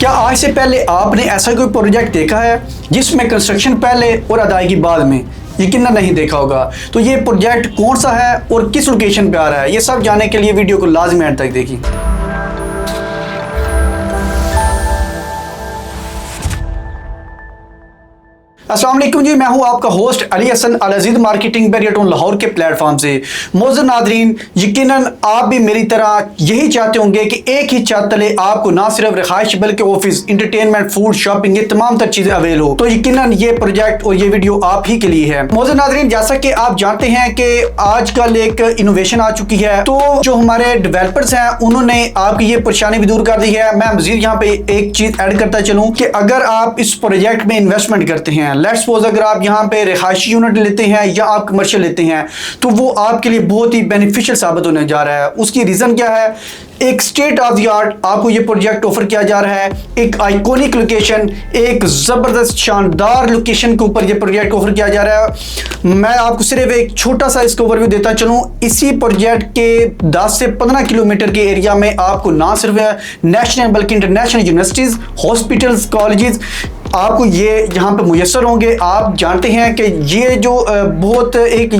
क्या आज से पहले आपने ऐसा कोई प्रोजेक्ट देखा है जिसमें कंस्ट्रक्शन पहले और अदायगी बाद में? यकीनन नहीं देखा होगा। तो ये प्रोजेक्ट कौन सा है और किस लोकेशन पे आ रहा है, ये सब जानने के लिए वीडियो को लाजमी एंड तक देखिए। अस्सलाम वालेकुम जी, मैं हूं आपका होस्ट अली हसन अल अजीज मार्केटिंग बैरियटोन लाहौर के प्लेटफॉर्म से। मोअज़्ज़ज़ नाज़रीन, यकीनन आप भी मेरी तरह यही चाहते होंगे कि एक ही छत तले आपको ना सिर्फ रिहाइश बल्कि ऑफिस, इंटरटेनमेंट, फूड, शॉपिंग, ये तमाम तर चीजें अवेल हो। तो यकीनन ये प्रोजेक्ट और ये वीडियो आप ही के लिए है। मोअज़्ज़ज़ नाज़रीन, जैसा कि आप जानते हैं कि आजकल एक इनोवेशन आ चुकी है, तो जो हमारे डेवलपर्स हैं उन्होंने आपकी ये परेशानी भी दूर कर दी है। मैं मजीद यहाँ पे एक चीज ऐड करता चलूँ कि अगर आप इस प्रोजेक्ट में इन्वेस्टमेंट करते हैं, लेट्स सपोज अगर आप यहाँ पे रिहायशी यूनिट लेते हैं या आप कमर्शियल लेते हैं, तो वो आपके लिए बहुत ही बेनिफिशियल साबित होने जा रहा है। उसकी रीज़न क्या है? एक स्टेट ऑफ द आर्ट आपको ये प्रोजेक्ट ऑफर किया जा रहा है, एक आइकॉनिक लोकेशन, एक ज़बरदस्त शानदार लोकेशन के ऊपर ये प्रोजेक्ट ऑफर किया जा रहा है। मैं आपको सिर्फ एक छोटा सा इसका ओवरव्यू देता चलूँ। इसी प्रोजेक्ट के 10 से 15 किलोमीटर के एरिया में आपको ना सिर्फ नेशनल बल्कि इंटरनेशनल यूनिवर्सिटीज़, हॉस्पिटल्स, कॉलेजेस आपको ये यहाँ पे मुयसर होंगे। आप जानते हैं कि ये जो बहुत एक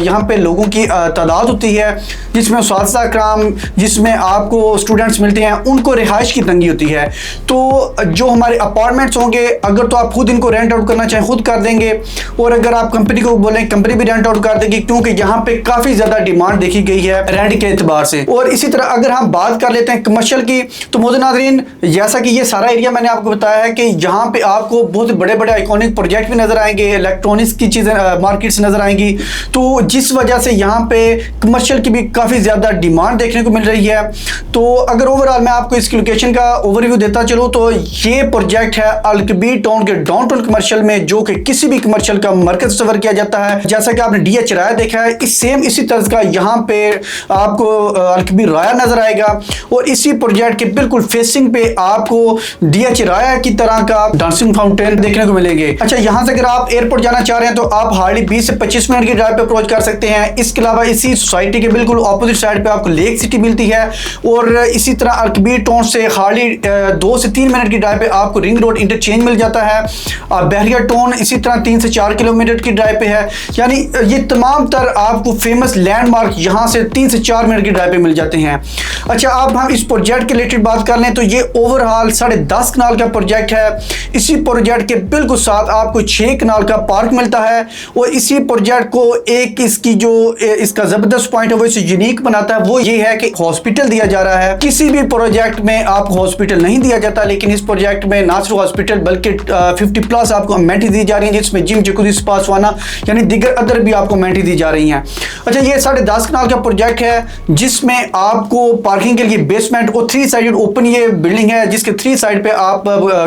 यहाँ पे लोगों की तादाद होती है जिसमें उस्ताद कराम, जिसमें आपको स्टूडेंट्स मिलते हैं, उनको रिहाइश की तंगी होती है। तो जो हमारे अपार्टमेंट्स होंगे, अगर तो आप खुद इनको रेंट आउट करना चाहें खुद कर देंगे, और अगर आप कंपनी को बोलें कंपनी भी रेंट आउट कर देगी, क्योंकि यहाँ पे काफ़ी ज़्यादा डिमांड देखी गई है रेंट के एतबार से। और इसी तरह अगर हम बात कर लेते हैं कमर्शियल की, तो मोअज़्ज़ज़ नाज़रीन, जैसा कि ये सारा एरिया मैंने आपको बताया है कि यहाँ पे आपको बहुत बड़े बड़े आइकॉनिक प्रोजेक्ट भी नजर आएंगे, इलेक्ट्रॉनिक्स की चीजें मार्केट्स नजर आएंगी, तो जिस वजह से यहाँ पे कमर्शियल की भी काफी ज्यादा डिमांड देखने को मिल रही है। तो अगर ओवरऑल मैं आपको इसकी लोकेशन का ओवरव्यू देता चलूँ, तो ये प्रोजेक्ट है अल-कबीर टाउन के डाउनटाउन कमर्शियल में, जो कि किसी भी कमर्शियल का मरकज सफर किया जाता है। जैसा कि आपने डीएच राया देखा है, इसी तर्ज का यहाँ पे आपको अल-कबीर राया नजर आएगा, और इसी प्रोजेक्ट के बिल्कुल फेसिंग पे आपको डीएच राया की तरह का डांसिंग फाउंटेन देखने को मिलेंगे। अच्छा, यहाँ से अगर आप एयरपोर्ट जाना चाह रहे हैं तो आप हार्डली 20 से 25 मिनट की ड्राइव पे अप्रोच कर सकते हैं। इसके अलावा इसी सोसाइटी के बिल्कुल ऑपोजिट साइड पे आपको लेक सिटी मिलती है, और इसी तरह अल-कबीर टाउन से हार्डली 2 से 3 मिनट की ड्राइव पे आपको रिंग रोड इंटरचेंज मिल जाता है। बहरिया टाउन इसी तरह 3 से 4 किलोमीटर की ड्राइव पे है। यानी ये तमाम तर आपको फेमस लैंडमार्क यहाँ से 3 से 4 मिनट की ड्राइव पे मिल जाते हैं। अच्छा, अब हम इस प्रोजेक्ट के रिलेटेड बात कर लें तो ये ओवरऑल 10.5 कनाल का प्रोजेक्ट है। इसी प्रोजेक्ट के बिल्कुल साथ आपको 6 कनाल का पार्क मिलता है, और इसी प्रोजेक्ट को एक इसका जबरदस्त पॉइंट है, वो इसे यूनिक बनाता है, वो ये है कि हॉस्पिटल दिया जा रहा है। किसी भी प्रोजेक्ट में आपको हॉस्पिटल नहीं दिया जाता, लेकिन इस प्रोजेक्ट में ना सिर्फ हॉस्पिटल बल्कि 50+ आपको अमेनिटीज दी जा रही है, जिसमें जिम, जकूज़ी, स्पा, सौना यानी दीगर अदर भी आपको अमेनिटी दी जा रही हैं। अच्छा, ये 10.5 कनाल का प्रोजेक्ट है जिसमें आपको पार्किंग के लिए बेसमेंट और 3 साइडेड ओपन ये बिल्डिंग है, जिसके 3 साइड पे आप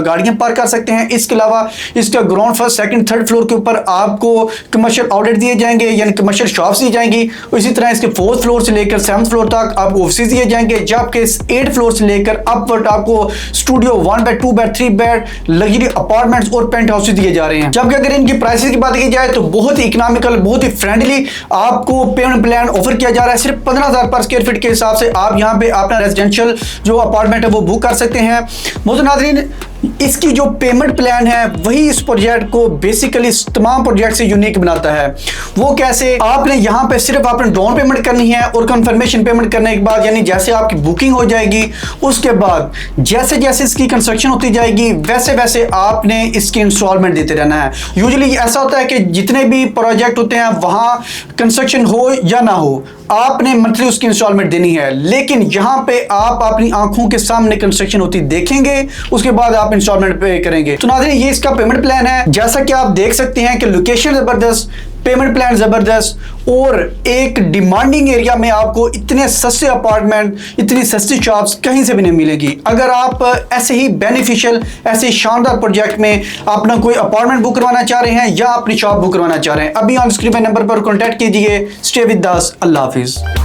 गाड़ियां पार्क कर सकते हैं। इसके अलावा इसका ground, first, second, third floor के ऊपर आपको कमर्शियल आउटलेट दिए जाएंगे, यानी कमर्शियल शॉप्स दी जाएंगी। इसी तरह इसके 4th फ्लोर से लेकर 7th फ्लोर तक आपको ऑफिस दिए जाएंगे, जबकि 8th फ्लोर से लेकर अपवर्ड आपको studio, 1 bed, 2 bed, 3 bed, luxury apartments और पेंट हाउसेज दिए जा रहे हैं। जबकि अगर इनकी प्राइसेस की बात की जाए तो बहुत ही इकोनॉमिकल, बहुत ही फ्रेंडली आपको पेमेंट प्लान ऑफर किया जा रहा है। सिर्फ 15,000 पर स्क्वायर फीट के हिसाब से आप यहाँ पे अपना रेजिडेंशियल जो अपार्टमेंट है वो बुक कर सकते हैं। मोअज़्ज़ज़ नाज़रीन, इसकी जो पेमेंट प्लान है वही इस प्रोजेक्ट को बेसिकली तमाम प्रोजेक्ट से यूनिक बनाता है। वो कैसे? आपने यहाँ पे सिर्फ आपने डाउन पेमेंट करनी है, और कंफर्मेशन पेमेंट करने के बाद, यानी जैसे आपकी बुकिंग हो जाएगी, उसके बाद जैसे जैसे इसकी कंस्ट्रक्शन होती जाएगी वैसे वैसे आपने इसकी इंस्टॉलमेंट देते रहना है। यूजुअली ऐसा होता है कि जितने भी प्रोजेक्ट होते हैं वहाँ कंस्ट्रक्शन हो या ना हो, आपने मंथली उसकी इंस्टॉलमेंट देनी है, लेकिन यहाँ पे आप अपनी आंखों के सामने कंस्ट्रक्शन होती देखेंगे, उसके बाद आप इंस्टॉलमेंट पे करेंगे। तो नाज़रीन, ये इसका पेमेंट प्लान है। जैसा कि आप देख सकते हैं कि लोकेशन जबरदस्त, पेमेंट प्लान जबरदस्त, और एक डिमांडिंग एरिया में आपको इतने सस्ते अपार्टमेंट, इतनी सस्ती शॉप्स कहीं से भी नहीं मिलेगी। अगर आप ऐसे ही बेनिफिशियल, ऐसे शानदार प्रोजेक्ट में अपना कोई अपार्टमेंट बुक करवाना चाह रहे हैं या अपनी शॉप बुक करवाना चाह रहे हैं, अभी ऑन स्क्रीन नंबर पर कॉन्टैक्ट कीजिए। Stay with us. अल्लाह हाफिज़।